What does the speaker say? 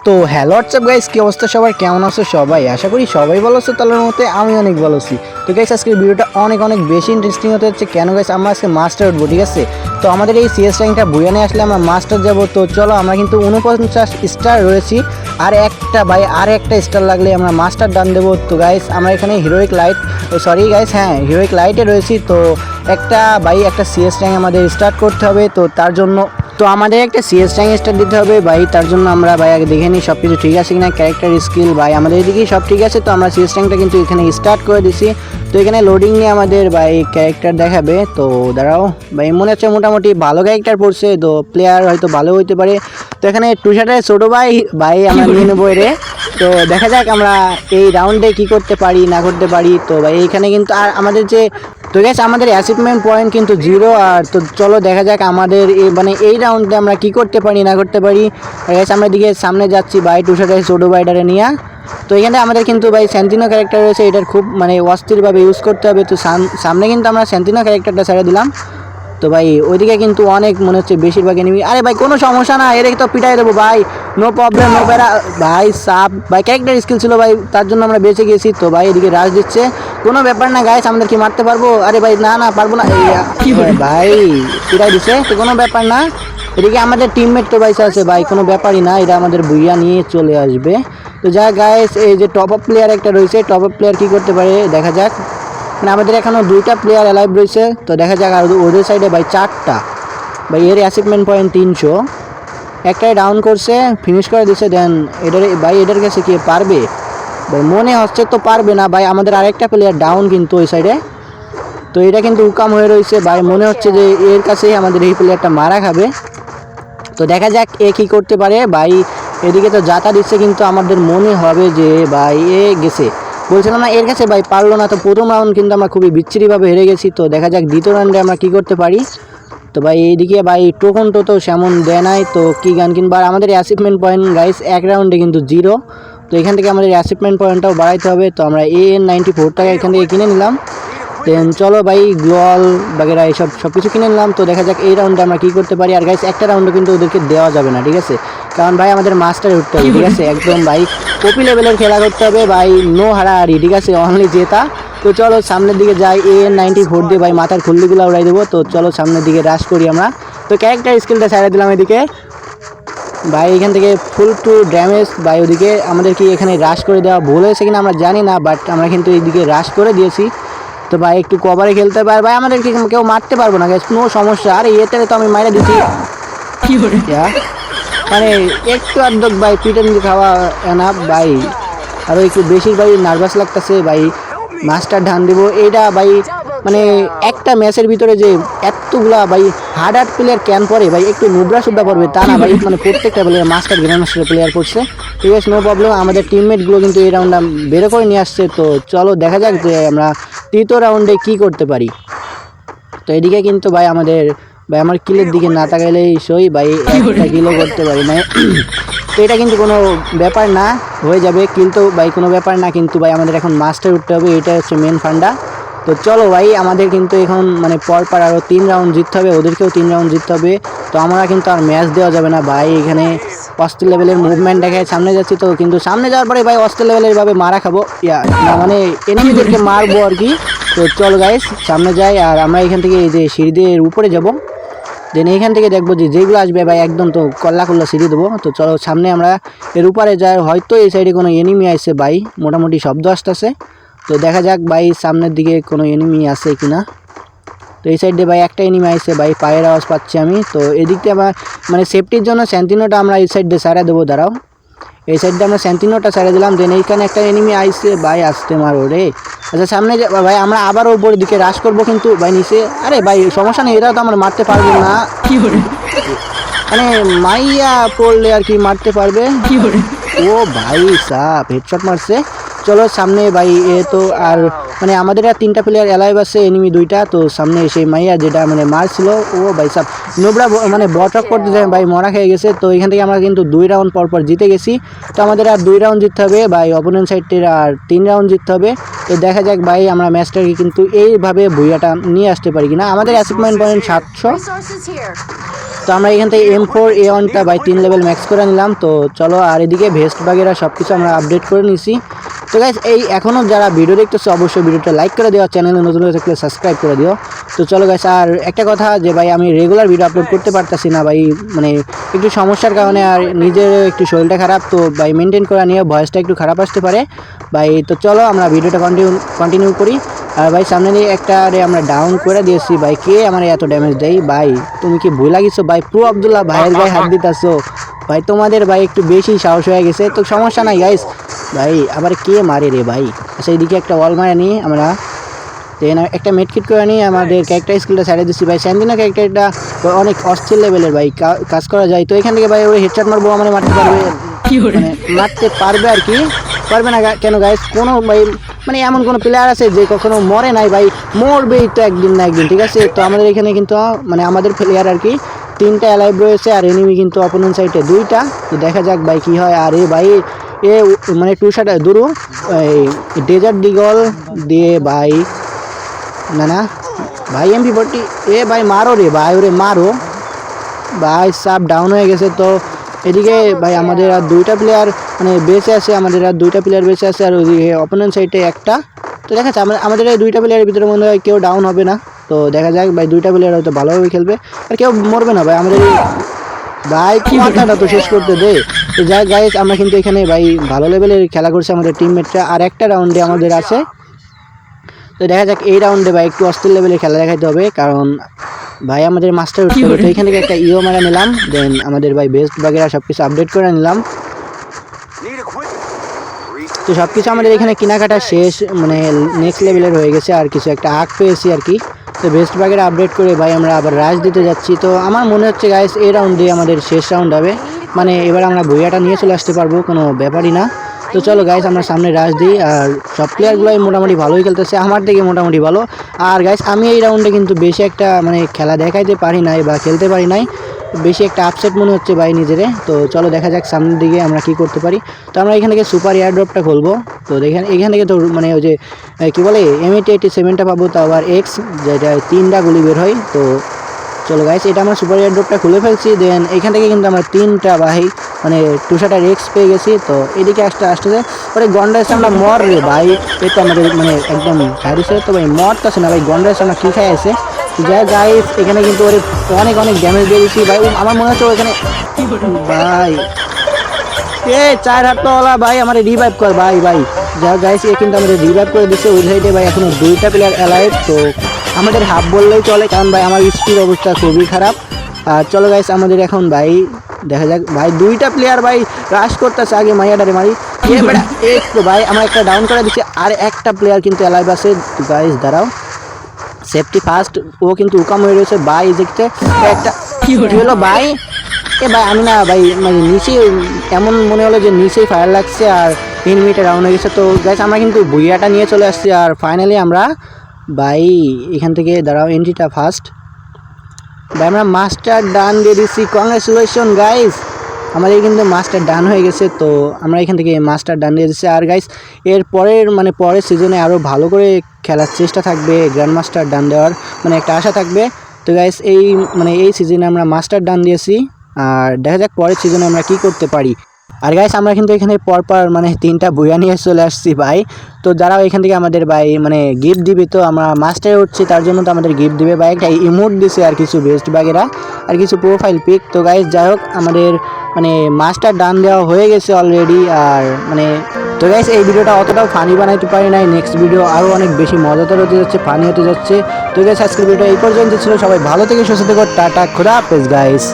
তো hello WhatsApp guys, কি অবস্থা সবার, কেমন আছো সবাই? আশা করি সবাই ভালো আছো। তাহলে মতে আমি অনেক ভালো আছি। তো গাইস আজকের ভিডিওটা অনেক বেশি ইন্টারেস্টিং হতে হচ্ছে। কেন গাইস, আমরা আজকে মাস্টার উঠবো, ঠিক আছে? তো আমাদের এই সিএস র্যাঙ্কটা বুয়ে নিয়ে আসলে আমরা মাস্টার যাব। তো চলো, আমরা কিন্তু 49 স্টার রয়েছি, আর একটা স্টার লাগলে আমরা মাস্টার ডান দেবো। তো গাইস আমরা এখানে হিরোইক লাইটে রয়েছি। তো একটা সিএস র্যাঙ্ক আমাদের স্টার্ট করতে হবে। তো তার জন্য আমাদের একটা সিএস র্যাঙ্ক স্টার্ট দিতে হবে ভাই। তার জন্য আমরা ভাই আগে দেখে নিই সব কিছু ঠিক আছে কিনা, ক্যারেক্টার স্কিল ভাই আমাদের এদিকেই সব ঠিক আছে। তো আমরা সিএস র্যাঙ্কটা কিন্তু এখানে স্টার্ট করে দিছি। তো এখানে লোডিং নিয়ে আমাদের ভাই ক্যারেক্টার দেখাবে। তো দাঁড়াও ভাই, মনে হচ্ছে মোটামুটি ভালো ক্যারেক্টার পড়ছে, তো প্লেয়ার হয়তো ভালো হইতে পারে। তো এখানে টুশার্টের ছোটো ভাই আমরা নিয়ে নেবো এরে। তো দেখা যাক আমরা এই রাউন্ডে কি করতে পারি না করতে পারি। তো ভাই এইখানে কিন্তু আর আমাদের যে আমাদের অ্যাচিভমেন্ট পয়েন্ট কিন্তু 0। আর তো চলো দেখা যাক আমাদের এই রাউন্ডে আমরা কি করতে পারি না করতে পারি। আমরা দিকে সামনে যাচ্ছি ভাই টুশার্টের ছোটো ভাইটারে নিয়ে। তো এখানে আমাদের কিন্তু ভাই স্যান্টিনো ক্যারেক্টার রয়েছে, এটার খুব অস্থিরভাবে ইউজ করতে হবে। তো সামনে কিন্তু আমরা স্যান্টিনো ক্যারেক্টারটা ছেড়ে দিলাম। তো ভাই ওইদিকে কিন্তু অনেক মনে হচ্ছে বেশিরভাগ এনিমি। আরে ভাই কোনো সমস্যা না, এর তো পিটাই দেবো ভাই, নো প্রবলেম নো প্যারা ভাই। সাপ ভাই ক্যারেক্টার স্কিল ছিল ভাই, তার জন্য আমরা বেঁচে গেছি। তো ভাই এদিকে রাশ দিচ্ছে, কোনো ব্যাপার না গাইস, আমাদের কি মারতে পারবো? আরে ভাই না পারবো না ভাই, পিটাই দিচ্ছে, তো কোনো ব্যাপার না। এদিকে আমাদের টিমমেট তো ভাইসা আছে ভাই, কোনো ব্যাপারই না, এরা আমাদের বুইয়া নিয়ে চলে আসবে। তো যা গাইস, এই যে টপ আপ প্লেয়ার একটা রয়েছে, টপ আপ প্লেয়ার কী করতে পারে দেখা যাক। আমাদের এখনও 2টা প্লেয়ার অ্যালাইভ রয়েছে। তো দেখা যাক, আর ওদের সাইডে ভাই 4টা ভাই, এর অ্যাচিভমেন্ট পয়েন্ট 300। একটাই ডাউন করছে, ফিনিশ করে দিচ্ছে। দেন এটার কাছে কি পারবে ভাই? মনে হচ্ছে তো পারবে না ভাই, আমাদের আরেকটা প্লেয়ার ডাউন কিন্তু ওই সাইডে। তো এটা কিন্তু উকাম হয়ে রয়েছে ভাই, মনে হচ্ছে যে এর কাছেই আমাদের এই প্লেয়ারটা মারা খাবে। তো দেখা যাক এ কী করতে পারে ভাই। এদিকে তো যাতা দিচ্ছে, কিন্তু আমাদের মনে হবে যে ভাই এ গেছে, বলছিলাম না এর কাছে ভাই পারলো না। তো প্রথম রাউন্ড কিন্তু আমরা খুবই বিচ্ছিরিভাবে হেরে গেছি। তো দেখা যাক দ্বিতীয় রাউন্ডে আমরা কী করতে পারি। তো ভাই এইদিকে ভাই টোকন তো সেমন দেয় নাই, তো কী গান কিনবো। আর আমাদের অ্যাচিভমেন্ট পয়েন্ট গাইস এক রাউন্ডে কিন্তু 0। তো এখান থেকে আমাদের অ্যাচিভমেন্ট পয়েন্টটাও বাড়াইতে হবে। তো আমরা AN94 টাকা এখান থেকে কিনে নিলাম। দেন চলো ভাই গ্লোয়াল বাগেরা সব কিছু কিনে নিলাম। তো দেখা যাক এই রাউন্ডে আমরা কী করতে পারি। আর গাইস একটা রাউন্ডে কিন্তু ওদেরকে দেওয়া যাবে না, ঠিক আছে? কারণ ভাই আমাদের মাস্টারে উঠতে হবে, ঠিক আছে? একদম ভাই কপি লেভেলের খেলা করতে হবে ভাই, নো হারাহারি, ঠিক আছে? অনলি জেতা। তো চলো সামনের দিকে যাই, AN94 দিয়ে ভাই মাথার খুল্লিগুলো উড়াই দেবো। তো চলো সামনের দিকে রাশ করি আমরা। তো ক্যারেক্টার স্কিলটা ছেড়ে দিলাম এদিকে ভাই, এখান থেকে ফুল টু ড্যামেজ ভাই। ওদিকে আমাদের কি এখানে রাশ করে দেওয়া ভুল হয়েছে কিনা আমরা জানি না, বাট আমরা কিন্তু এইদিকে রাশ করে দিয়েছি। তো ভাই একটু কভারে খেলতে পারে ভাই, আমাদের কেউ মারতে পারবো না গাইস, কোনো সমস্যা। আরে এতে তো আমি মাইরে দিচ্ছি মানে একটু আধক ভাই, পিটেন খাওয়া না ভাই, আরও একটু বেশি ভাই নার্ভাস লাগতেছে ভাই। মাস্টার ধান দেবো এইটা ভাই, একটা ম্যাচের ভিতরে যে এতগুলা ভাই হার্ড প্লেয়ার ক্যান পড়ে ভাই, একটু নুবরা সুবরা পড়বে তা না ভাই, প্রত্যেকটা player master grand master player করছে, ঠিক আছে? No problem. আমাদের টিমমেটগুলো কিন্তু এই রাউন্ডটা বেরো করে নিয়ে আসছে। তো চলো দেখা যাক যে আমরা তৃতীয় রাউন্ডে কি করতে পারি। তো এদিকে কিন্তু ভাই আমার কিলের দিকে না তাকাইলেই সই ভাই, একটা কিলও করতে পারি না। তো এটা কিন্তু কোনো ব্যাপার না, হয়ে যাবে কিল তো ভাই, কোনো ব্যাপার না। কিন্তু ভাই আমাদের এখন মাস্টার উঠতে হবে, এটা হচ্ছে মেন ফান্ডা। তো চলো ভাই আমাদের কিন্তু এখন পরপর আরও 3 রাউন্ড জিততে হবে, ওদেরকেও 3 রাউন্ড জিততে হবে। তো আমরা কিন্তু আর ম্যাচ দেওয়া যাবে না ভাই, এখানে অস্থির লেভেলের মুভমেন্ট দেখায় সামনে যাচ্ছি। তো কিন্তু সামনে যাওয়ার পরে ভাই অস্থির লেভেলের ভাবে মারা খাবো, এনিমিদেরকে মারবো আর কি। তো চলো গাইস সামনে যাই, আর আমরা এখান থেকে এই যে সিঁড়ি দিয়ে উপরে যাবো। দেন এইখান থেকে দেখবো যে যেগুলো আসবে ভাই একদম তো কল্লা সিঁড়ি দেবো। তো চলো সামনে আমরা এর উপরে যাই, হয়তো এই সাইডে কোনো এনিমি আসছে ভাই, মোটামুটি শব্দ আসতেছে। তো দেখা যাক ভাই সামনের দিকে কোনো এনিমি আছে কিনা। তো এই সাইডে ভাই একটা এনিমি আসছে ভাই, পায়ের আওয়াজ পাচ্ছি আমি। তো এদিক দিয়ে আমার সেফটির জন্য স্যান্টিনোটা আমরা এই সাইড দিয়ে সারা দেবো, দাঁড়াও। এই সাইডে আমরা স্যান্টিনোটা ছেড়ে দিলাম। দেন এইখানে একটা এনিমি আইসে ভাই, আসতে মারো রে। আচ্ছা সামনে ভাই আমরা আবারও উপরের দিকে রাশ করবো, কিন্তু ভাই নিচে আরে ভাই সমস্যা নেই, এরাও তো আমরা মারতে পারবো না, মাইয়া পড়লে আর কি মারতে পারবে। ও ভাই সাপ হেডশট মারছে। চলো সামনে ভাই এ তো আর আমাদের আর 3টা প্লেয়ার অ্যালাইভ আছে, এনিমি 2টা। তো সামনে সেই মাইয়া যেটা মারছিল, ও ভাই সাপ নোবরা বটক করতে যায় ভাই, মরা খেয়ে গেছে। তো এখান থেকে আমরা কিন্তু 2 রাউন্ড পরপর জিতে গেছি। তো আমাদের আর 2 রাউন্ড জিততে হবে ভাই, অপোনেন্ট সাইডটির আর 3 রাউন্ড জিততে হবে। তো দেখা যাক ভাই আমরা ম্যাচটাকে কিন্তু এইভাবে ভুইয়াটা নিয়ে আসতে পারি কিনা। আমাদের অ্যাচিভমেন্ট পয়েন্ট 700। তো আমরা এখান থেকে M4A1টা ভাই 3 লেভেল ম্যাক্স করে নিলাম। তো চলো, আর এদিকে ভেস্ট বাগেরা সব কিছু আমরা আপডেট করে নিছি। তো গাইস এই এখনও যারা ভিডিও দেখতেছো অবশ্যই ভিডিওটা লাইক করে দিও, চ্যানেলে নতুন হয়ে থাকলে সাবস্ক্রাইব করে দিও। তো চলো গাইস, আর একটা কথা যে ভাই আমি রেগুলার ভিডিও আপলোড করতে পারতাছি না ভাই, মানে একটু সমস্যার কারণে, আর নিজের একটু শরীরটা খারাপ, তো ভাই মেনটেন করা নিয়ে ভয়েসটা একটু খারাপ আসতে পারে ভাই। তো চলো আমরা ভিডিওটা কন্টিনিউ করি। আর ভাই সামনে দিয়ে একটা আমরা ডাউন করে দিয়েছি ভাই, কে আমার এত ড্যামেজ দেয় ভাই? তুমি কি ভুল লাগিছো ভাই? প্রো আব্দুল্লাহ ভাইয়ের গায়ে হাত দিতেছো ভাই, তোমাদের ভাই একটু বেশি সাহস হয়ে গেছে। তো সমস্যা নাই গাইস, ভাই আবার কে মারে রে ভাই? আচ্ছা এইদিকে একটা ওয়াল মারা নিয়ে আমরা দেন একটা মেডকিট করে নিয়ে আমাদের ক্যারেক্টার স্কিলটা ছাড়িয়ে দিচ্ছি ভাই। স্যান্ডিনা ক্যারেক্টারটা অনেক অস্থির লেভেলের ভাই, কাজ করা যায়। তো এখান থেকে ভাই ওই হেডশট মারবো, মানে মারতে পারবে, মানে মারতে পারবে আর কি, পারবে না কেন গাইস? কোনো ভাই মানে এমন কোনো প্লেয়ার আছে যে কখনো মরে নাই ভাই? মরবেই তো একদিন না একদিন, ঠিক আছে? তো আমাদের এখানে কিন্তু মানে আমাদের প্লেয়ার আর কি 3টা অ্যালাইভ রয়েছে, আর এনিমি কিন্তু অপোনেন্ট সাইডে 2টা। তো দেখা যাক ভাই কি হয়। আর ভাই এ মানে 2 শট দূর এই ডেজার্ট ডিগল দিয়ে ভাই, না ভাই MP40 ভাই মারো রে ভাই, ওরে মারো ভাই, সাব ডাউন হয়ে গেছে। তো এদিকে ভাই আমাদের আর 2টা প্লেয়ার মানে বেঁচে আছে, আমাদের আর 2টা প্লেয়ার বেঁচে আছে, আর ওইদিকে অপোনেন্ট সাইডে একটা। তো দেখা যাচ্ছে আমাদের এই 2টা প্লেয়ারের ভিতরে মনে হয় কেউ ডাউন হবে না। তো দেখা যাক ভাই, 2টা প্লেয়ার হয়তো ভালোভাবে খেলবে আর কেউ মরবে না ভাই আমাদের ভাই। কি মাথাটা তো শেষ করতে দে। তো যাই গাইস, আমরা কিন্তু এখানে ভাই ভালো লেভেলের খেলা করছে আমাদের টিমমেটরা, আর একটা রাউন্ডে আমাদের আছে। তো দেখা যাক এই রাউন্ডে ভাই একটু অস্থির লেভেলের খেলা দেখাইতে হবে, কারণ ভাই আমাদের মাস্টার উঠতে হবে। তো এখান থেকে একটা মারা নিলাম, দেন আমাদের ভাই বেস্ট বাগেরা সব কিছু আপডেট করে নিলাম। তো সব কিছু আমাদের এখানে কেনাকাটা শেষ, মানে নেক্সট লেভেলের হয়ে গেছে, আর কিছু একটা আগ পেয়েছি আর কি। তো বেস্ট বাগেরা আপডেট করে ভাই আমরা আবার রাশ দিতে যাচ্ছি। তো আমার মনে হচ্ছে গাইস এই রাউন্ডে আমাদের শেষ রাউন্ড হবে, মানে এবার আমরা বইয়াটা নিয়ে চলে আসতে পারবো, কোনো ব্যাপারই না। তো চলো গাইস আমরা সামনে রাশ দিই, আর সব প্লেয়ারগুলোই মোটামুটি ভালোই খেলতেছে, আমার দিকে মোটামুটি ভালো। আর গাইস আমি এই রাউন্ডে কিন্তু বেশি একটা মানে খেলা দেখাইতে পারি নাই বা খেলতে পারি নাই, বেশি একটা আপসেট মনে হচ্ছে ভাই নিজেরে। তো চলো দেখা যাক সামনের দিকে আমরা কি করতে পারি। তো আমরা এখান থেকে সুপার এয়ারড্রপটা খুলবো। তো এখান থেকে তো মানে ওই যে কী বলে M8087টা পাবো, তো আবার X যেটা 3টা গুলি বের হয়। তো চলো গাইস এটা আমরা সুপার এয়ারড্রপটা খুলে ফেলছি, দেন এখান থেকে কিন্তু আমরা 3টা ভাই মানে 2 শটের X পেয়ে গেছি। তো এদিকে আসতেছে ওরে গন্ডা এসে আমরা মর রে ভাই, এই তো আমাদের মানে একদম সাইডে। তো ভাই মরতেছে না ভাই, গন্ডা এসে আমরা কী খাই আছে। যা গাইস এখানে কিন্তু ওরে অনেক ড্যামেজ দিয়ে দিচ্ছি ভাই, আমার মনে হচ্ছে ওখানে ভাই 4 হাতওয়ালা ভাই আমার রিভাইভ কর ভাই। যা গাইস এ কিন্তু আমাদের রিভাইভ করে দিচ্ছে ওই সাইডে ভাই, এখনো 2টা প্লেয়ার অ্যালাইভ। তো আমাদের হাফ বললেই চলে, কারণ ভাই আমার স্পিড অবস্থা খুবই খারাপ। আর চলো গাইস আমাদের এখন ভাই দেখা যাক ভাই 2টা প্লেয়ার ভাই রাশ করতেছে, আগে মাইয়াডারে মারি একটু ভাই, আমরা একটা ডাউন করে দিচ্ছি, আর একটা প্লেয়ার কিন্তু অ্যালাইভ আছে গাইস, দাঁড়াও সেফটি ফার্স্ট। ও কিন্তু উকাম হয়ে রয়েছে ভাই, দেখতে একটা কি হলো ভাই। ভাই আমি না ভাই মানে নিচেই এমন মনে হলো যে নিচেই ফায়ার লাগছে, আর এনিমিটা ডাউন হয়ে গেছে। তো গাইস আমরা কিন্তু বুইয়াটা নিয়ে চলে আসছি, আর ফাইনালি আমরা ভাই এখান থেকে দাঁড়াও এন্ট্রিটা ফার্স্ট ভাই আমরা মাস্টার ডান দিয়ে দিচ্ছি। কংগ্রেচুলেশন গাইস, আমাদের কিন্তু মাস্টার ডান হয়ে গেছে। তো আমরা এখান থেকে মাস্টার ডান দিয়ে দিচ্ছি, আর গাইস এর পরের সিজনে আরও ভালো করে খেলার চেষ্টা থাকবে, গ্র্যান্ড মাস্টার ডান দেওয়ার মানে একটা আশা থাকবে। তো গাইস এই সিজনে আমরা মাস্টার ডান দিয়েছি, আর দেখা যাক পরের সিজনে আমরা কি করতে পারি। আর গাইস আমরা কিন্তু এখানে পরপর মানে 3টা বইয়া নিয়ে চলে আসছি ভাই। তো যারাও এখান থেকে আমাদের ভাই মানে গিফট দিবে, তো আমরা মাস্টারে উঠছি তার জন্য তো আমাদের গিফট দিবে ভাই, একটা ইমোট দিছে আর কিছু বেস্ট বাগেরা আর কিছু প্রোফাইল পিক। তো গাইস যাই হোক আমাদের মানে মাস্টার ডান দেওয়া হয়ে গেছে অলরেডি। আর মানে তো গাইস এই ভিডিওটা অতটাও ফানি বানাইতে পারি নাই, নেক্সট ভিডিও আরও অনেক বেশি মজাদার হতে যাচ্ছে, ফানি হতে যাচ্ছে। তো গাইস আজকের ভিডিওটা এই পর্যন্ত ছিল, সবাই ভালো থেকে সুস্থ থেকো, টাটা, খোদা হাফেজ গাইস।